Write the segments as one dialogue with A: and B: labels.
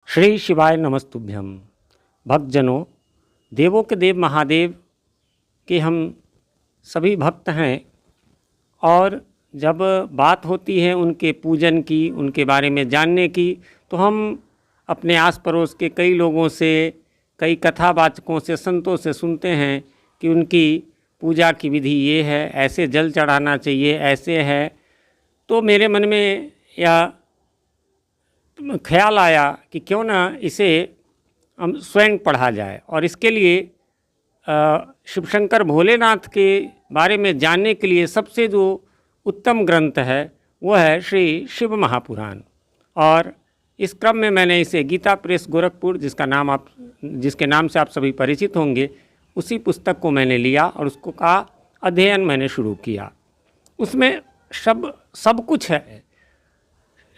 A: श्री शिवाय नमस्तुभ्यम। भक्तजनों, देवों के देव महादेव के हम सभी भक्त हैं और जब बात होती है उनके पूजन की, उनके बारे में जानने की, तो हम अपने आस पड़ोस के कई लोगों से, कई कथावाचकों से, संतों से सुनते हैं कि उनकी पूजा की विधि ये है, ऐसे जल चढ़ाना चाहिए, ऐसे है। तो मेरे मन में यह ख्याल आया कि क्यों ना इसे हम स्वयं पढ़ा जाए, और इसके लिए शिव शंकर भोलेनाथ के बारे में जानने के लिए सबसे जो उत्तम ग्रंथ है वो है श्री शिव महापुराण। और इस क्रम में मैंने इसे गीता प्रेस गोरखपुर, जिसके नाम से आप सभी परिचित होंगे, उसी पुस्तक को मैंने लिया और उसको का अध्ययन मैंने शुरू किया। उसमें सब कुछ है,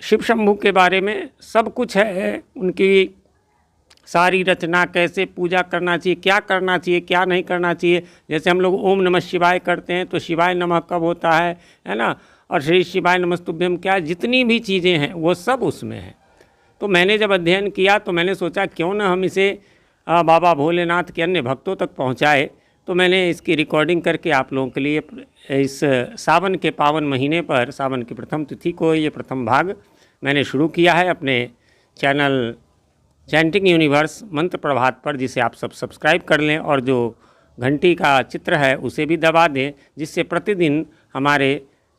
A: शिव शंभू के बारे में सब कुछ है। उनकी सारी रचना, कैसे पूजा करना चाहिए, क्या करना चाहिए, क्या नहीं करना चाहिए। जैसे हम लोग ओम नमः शिवाय करते हैं तो शिवाय नमः कब होता है ना, और श्री शिवाय नमस्तुभ्यम क्या, जितनी भी चीज़ें हैं वो सब उसमें है। तो मैंने जब अध्ययन किया तो मैंने सोचा क्यों ना हम इसे बाबा भोलेनाथ के अन्य भक्तों तक पहुँचाए। तो मैंने इसकी रिकॉर्डिंग करके आप लोगों के लिए इस सावन के पावन महीने पर, सावन की प्रथम तिथि को, ये प्रथम भाग मैंने शुरू किया है अपने चैनल चैंटिंग यूनिवर्स मंत्र प्रभात पर, जिसे आप सब सब्सक्राइब कर लें और जो घंटी का चित्र है उसे भी दबा दें, जिससे प्रतिदिन हमारे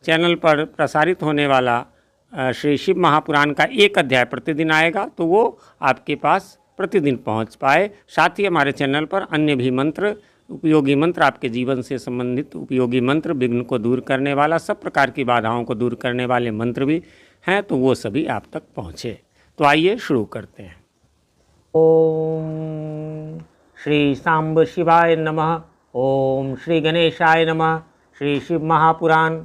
A: चैनल पर प्रसारित होने वाला श्री शिव महापुराण का एक अध्याय प्रतिदिन आएगा, तो वो आपके पास प्रतिदिन पहुंच पाए। साथ ही हमारे चैनल पर अन्य भी मंत्र, उपयोगी मंत्र, आपके जीवन से संबंधित उपयोगी मंत्र, विघ्न को दूर करने वाला, सब प्रकार की बाधाओं को दूर करने वाले मंत्र भी हैं, तो वो सभी आप तक पहुँचे। तो आइए शुरू करते हैं। ओम श्री सांब शिवाय नमः। ओम श्री गणेशाय नमः। श्री शिव महापुराण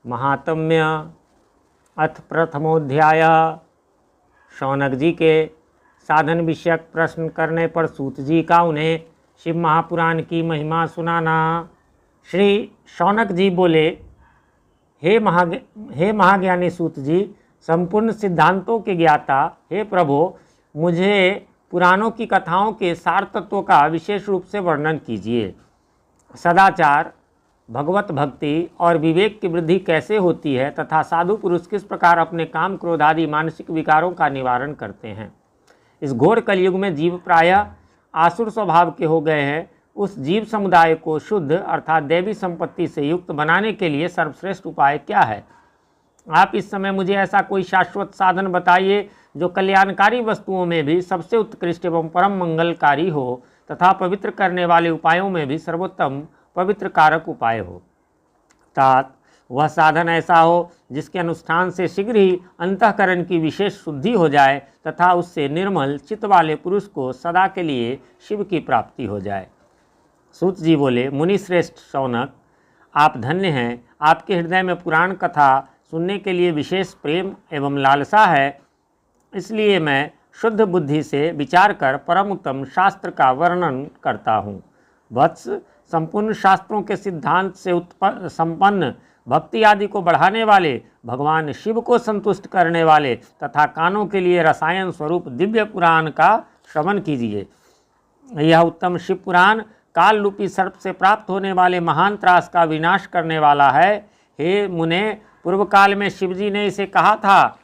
A: महात्म्य अथ प्रथमोध्याय। शौनक जी के साधन विषयक प्रश्न करने पर सूत जी का उन्हें शिव महापुराण की महिमा सुनाना। श्री शौनक जी बोले, हे महाज्ञानी सूत जी, संपूर्ण सिद्धांतों के ज्ञाता, हे प्रभु, मुझे पुराणों की कथाओं के सार तत्वों का विशेष रूप से वर्णन कीजिए। सदाचार, भगवत भक्ति और विवेक की वृद्धि कैसे होती है तथा साधु पुरुष किस प्रकार अपने काम, क्रोध आदि मानसिक विकारों का निवारण करते हैं। इस घोर कलयुग में जीव प्रायः आसुर स्वभाव के हो गए हैं। उस जीव समुदाय को शुद्ध अर्थात दैवी संपत्ति से युक्त बनाने के लिए सर्वश्रेष्ठ उपाय क्या है? आप इस समय मुझे ऐसा कोई शाश्वत साधन बताइए जो कल्याणकारी वस्तुओं में भी सबसे उत्कृष्ट एवं परम मंगलकारी हो तथा पवित्र करने वाले उपायों में भी सर्वोत्तम पवित्र कारक उपाय हो। अर्थात वह साधन ऐसा हो जिसके अनुष्ठान से शीघ्र ही अंतःकरण की विशेष शुद्धि हो जाए तथा उससे निर्मल चित्त वाले पुरुष को सदा के लिए शिव की प्राप्ति हो जाए। सूत जी बोले, मुनिश्रेष्ठ शौनक, आप धन्य हैं। आपके हृदय में पुराण कथा सुनने के लिए विशेष प्रेम एवं लालसा है, इसलिए मैं शुद्ध बुद्धि से विचार कर परम उत्तम शास्त्र का वर्णन करता हूँ। वत्स, संपूर्ण शास्त्रों के सिद्धांत से संपन्न, भक्ति आदि को बढ़ाने वाले, भगवान शिव को संतुष्ट करने वाले तथा कानों के लिए रसायन स्वरूप दिव्य पुराण का श्रवण कीजिए। यह उत्तम शिव पुराण काल रूपी सर्प से प्राप्त होने वाले महान त्रास का विनाश करने वाला है। हे मुने, पूर्व काल में शिवजी ने इसे कहा था।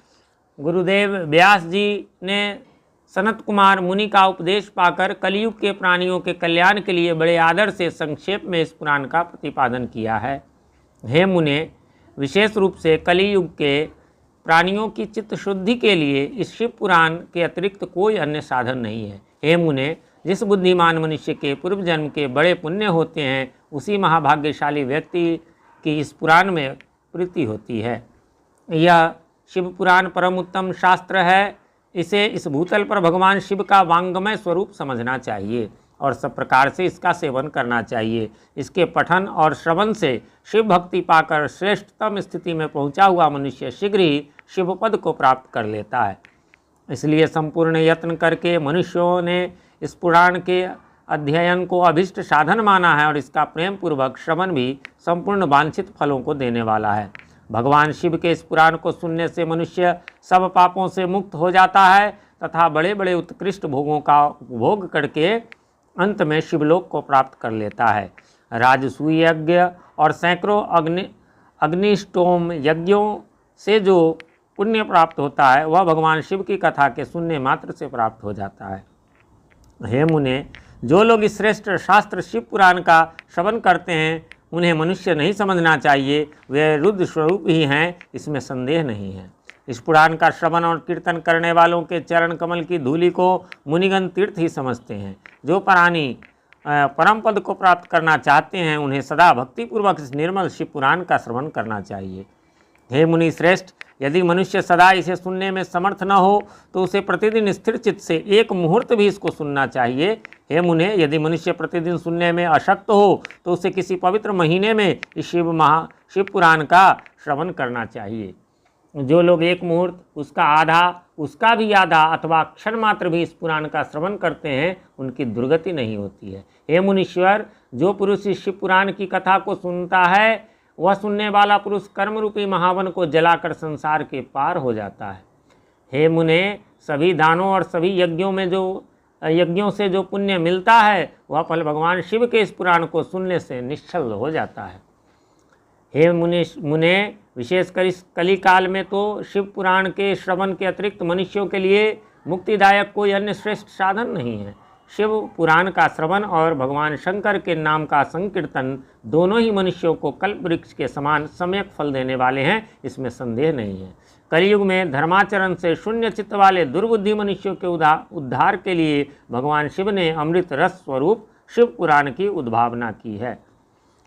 A: गुरुदेव व्यास जी ने सनत कुमार मुनि का उपदेश पाकर कलयुग के प्राणियों के कल्याण के लिए बड़े आदर से संक्षेप में इस पुराण का प्रतिपादन किया है। हे मुने, विशेष रूप से कलयुग के प्राणियों की चित्त शुद्धि के लिए इस शिव पुराण के अतिरिक्त कोई अन्य साधन नहीं है। हे मुने, जिस बुद्धिमान मनुष्य के पूर्व जन्म के बड़े पुण्य होते हैं, उसी महाभाग्यशाली व्यक्ति की इस पुराण में प्रीति होती है। यह शिव पुराण परम उत्तम शास्त्र है। इसे इस भूतल पर भगवान शिव का वांगमय स्वरूप समझना चाहिए और सब प्रकार से इसका सेवन करना चाहिए। इसके पठन और श्रवण से शिव भक्ति पाकर श्रेष्ठतम स्थिति में पहुंचा हुआ मनुष्य शीघ्र ही शिव पद को प्राप्त कर लेता है। इसलिए संपूर्ण यत्न करके मनुष्यों ने इस पुराण के अध्ययन को अभिष्ट साधन माना है और इसका प्रेम पूर्वक श्रवण भी संपूर्ण वांछित फलों को देने वाला है। भगवान शिव के इस पुराण को सुनने से मनुष्य सब पापों से मुक्त हो जाता है तथा बड़े बड़े उत्कृष्ट भोगों का उपभोग करके अंत में शिवलोक को प्राप्त कर लेता है। राजसूय यज्ञ और सैकड़ों अग्निष्टोम यज्ञों से जो पुण्य प्राप्त होता है वह भगवान शिव की कथा के सुनने मात्र से प्राप्त हो जाता है। हे मुने, जो लोग इस श्रेष्ठ शास्त्र शिव पुराण का श्रवण करते हैं उन्हें मनुष्य नहीं समझना चाहिए, वे रुद्र स्वरूप ही हैं, इसमें संदेह नहीं है। इस पुराण का श्रवण और कीर्तन करने वालों के चरण कमल की धूलि को मुनिगण तीर्थ ही समझते हैं। जो प्राणी परम पद को प्राप्त करना चाहते हैं उन्हें सदा भक्तिपूर्वक इस निर्मल शिव पुराण का श्रवण करना चाहिए। हे मुनि श्रेष्ठ, यदि मनुष्य सदा इसे सुनने में समर्थ न हो तो उसे प्रतिदिन स्थिर चित्त से एक मुहूर्त भी इसको सुनना चाहिए। हे मुने, यदि मनुष्य प्रतिदिन सुनने में अशक्त हो तो उसे किसी पवित्र महीने में इस शिव पुराण का श्रवण करना चाहिए। जो लोग एक मुहूर्त, उसका आधा, उसका भी आधा अथवा क्षण मात्र भी इस पुराण का श्रवण करते हैं उनकी दुर्गति नहीं होती है। हे मुनीश्वर, जो पुरुष इस शिव पुराण की कथा को सुनता है वह सुनने वाला पुरुष कर्म रूपी महावन को जलाकर संसार के पार हो जाता है। हे मुने, सभी दानों और सभी यज्ञों से जो पुण्य मिलता है वह फल भगवान शिव के इस पुराण को सुनने से निश्चल हो जाता है। हे मुने, विशेषकर इस कली काल में तो शिव पुराण के श्रवण के अतिरिक्त मनुष्यों के लिए मुक्तिदायक कोई अन्य श्रेष्ठ साधन नहीं है। शिव पुराण का श्रवण और भगवान शंकर के नाम का संकीर्तन दोनों ही मनुष्यों को कल्प वृक्ष के समान सम्यक फल देने वाले हैं, इसमें संदेह नहीं है। कलयुग में धर्माचरण से शून्य चित्त वाले दुर्बुद्धि मनुष्यों के उद्धार के लिए भगवान शिव ने अमृत रस स्वरूप शिव पुराण की उद्भावना की है।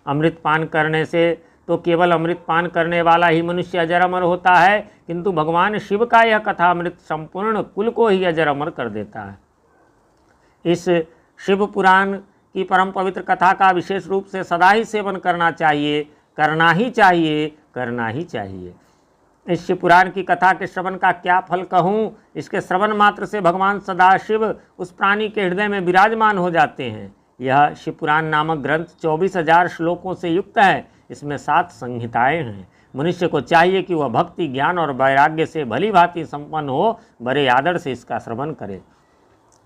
A: अमृत पान करने से तो केवल अमृत पान करने वाला ही मनुष्य अजर अमर होता है, किंतु भगवान शिव का यह कथा अमृत संपूर्ण कुल को ही अजर अमर कर देता है। इस शिव पुराण की परम पवित्र कथा का विशेष रूप से सदा ही सेवन करना चाहिए, करना ही चाहिए, करना ही चाहिए। इस शिव पुराण की कथा के श्रवण का क्या फल कहूँ। इसके श्रवण मात्र से भगवान सदाशिव उस प्राणी के हृदय में विराजमान हो जाते हैं। यह शिव पुराण नामक ग्रंथ 24,000 श्लोकों से युक्त है। इसमें 7 संहिताएं हैं। मनुष्य को चाहिए कि वह भक्ति, ज्ञान और वैराग्य से भली भांति संपन्न हो, बड़े आदर से इसका श्रवण करे।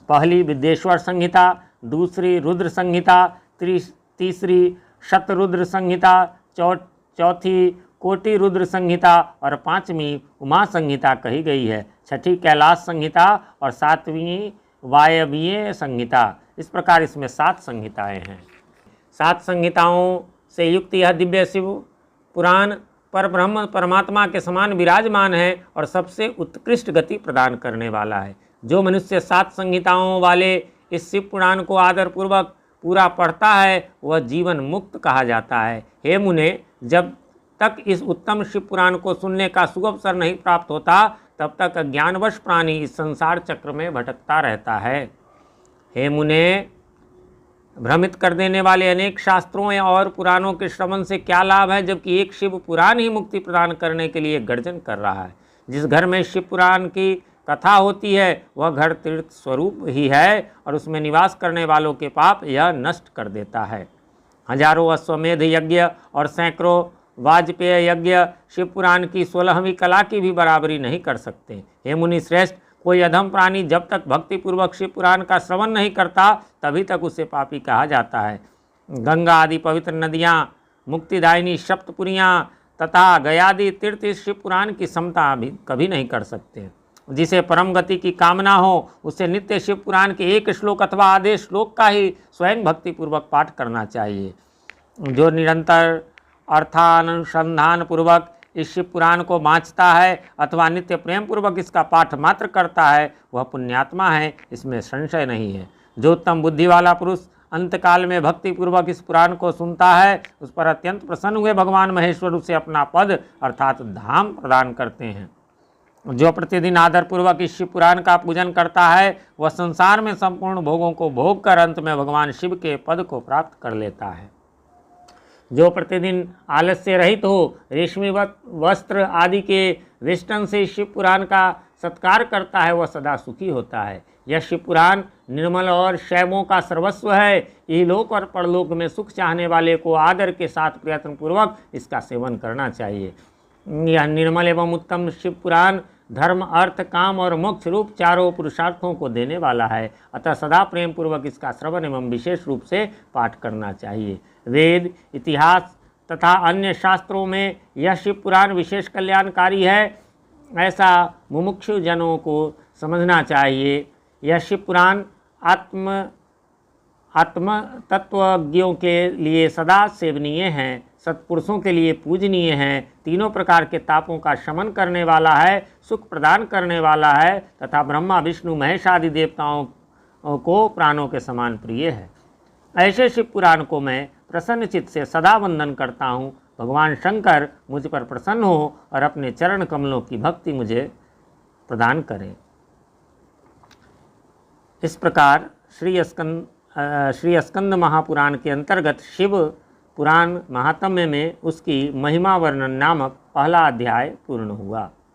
A: पहली विद्येश्वर संहिता, दूसरी रुद्र संहिता, तीसरी शतरुद्र संहिता, चौथी कोटि रुद्र संहिता और 5वीं उमा संहिता कही गई है। 6ठी कैलाश संहिता और 7वीं वायवीय संहिता। इस प्रकार इसमें 7 संहिताएं हैं। 7 संहिताओं से युक्त यह दिव्य शिव पुराण पर ब्रह्म परमात्मा के समान विराजमान है और सबसे उत्कृष्ट गति प्रदान करने वाला है। जो मनुष्य 7 संहिताओं वाले इस शिव पुराण को आदरपूर्वक पूरा पढ़ता है वह जीवन मुक्त कहा जाता है। हे मुने, जब तक इस उत्तम शिव पुराण को सुनने का सुअवसर नहीं प्राप्त होता तब तक अज्ञानवश प्राणी इस संसार चक्र में भटकता रहता है। हे मुने, भ्रमित कर देने वाले अनेक शास्त्रों और पुराणों के श्रवण से क्या लाभ है, जबकि एक शिव पुराण ही मुक्ति प्रदान करने के लिए गर्जन कर रहा है। जिस घर में शिव पुराण की कथा होती है वह घर तीर्थ स्वरूप ही है और उसमें निवास करने वालों के पाप यह नष्ट कर देता है। हजारों अश्वमेध यज्ञ और सैकड़ों वाजपेय यज्ञ शिव पुराण की 16वीं कला की भी बराबरी नहीं कर सकते। हे मुनि श्रेष्ठ, कोई अधम प्राणी जब तक भक्तिपूर्वक शिव पुराण का श्रवण नहीं करता तभी तक उसे पापी कहा जाता है। गंगा आदि पवित्र नदियाँ, मुक्तिदायिनी सप्तपुरियाँ तथा गयादि तीर्थ इस शिव पुराण की समता भी कभी नहीं कर सकते। जिसे परम गति की कामना हो उसे नित्य शिव पुराण के एक श्लोक अथवा आधे श्लोक का ही स्वयं भक्तिपूर्वक पाठ करना चाहिए। जो निरंतर अर्थानुसंधान पूर्वक इस शिव पुराण को बाँचता है अथवा नित्य प्रेम पूर्वक इसका पाठ मात्र करता है वह पुण्यात्मा है, इसमें संशय नहीं है। जो उत्तम बुद्धि वाला पुरुष अंतकाल में भक्तिपूर्वक इस पुराण को सुनता है उस पर अत्यंत प्रसन्न हुए भगवान महेश्वर उसे अपना पद अर्थात धाम प्रदान करते हैं। जो प्रतिदिन आदरपूर्वक इस शिव पुराण का पूजन करता है वह संसार में संपूर्ण भोगों को भोग कर अंत में भगवान शिव के पद को प्राप्त कर लेता है। जो प्रतिदिन आलस्य रहित हो, रेशमी वस्त्र आदि के वेष्टन से शिव पुराण का सत्कार करता है वह सदा सुखी होता है। यह शिव पुराण निर्मल और शैवों का सर्वस्व है। इहलोक और परलोक में सुख चाहने वाले को आदर के साथ प्रयत्नपूर्वक इसका सेवन करना चाहिए। यह निर्मल एवं उत्तम शिव पुराण धर्म, अर्थ, काम और मोक्ष रूप चारों पुरुषार्थों को देने वाला है। अतः सदा प्रेम पूर्वक इसका श्रवण एवं विशेष रूप से पाठ करना चाहिए। वेद, इतिहास तथा अन्य शास्त्रों में यह शिव पुराण विशेष कल्याणकारी है, ऐसा मुमुक्षु जनों को समझना चाहिए। यह शिव पुराण आत्म तत्वज्ञों के लिए सदा सेवनीय हैं, सत्पुरुषों के लिए पूजनीय हैं, तीनों प्रकार के तापों का शमन करने वाला है, सुख प्रदान करने वाला है तथा ब्रह्मा, विष्णु, महेश आदि देवताओं को प्राणों के समान प्रिय है। ऐसे शिव पुराण को मैं प्रसन्न चित्त से सदा वंदन करता हूँ। भगवान शंकर मुझ पर प्रसन्न हो और अपने चरण कमलों की भक्ति मुझे प्रदान करें। इस प्रकार श्री स्कंद महापुराण के अंतर्गत शिव पुराण महात्म्य में उसकी महिमा वर्णन नामक पहला अध्याय पूर्ण हुआ।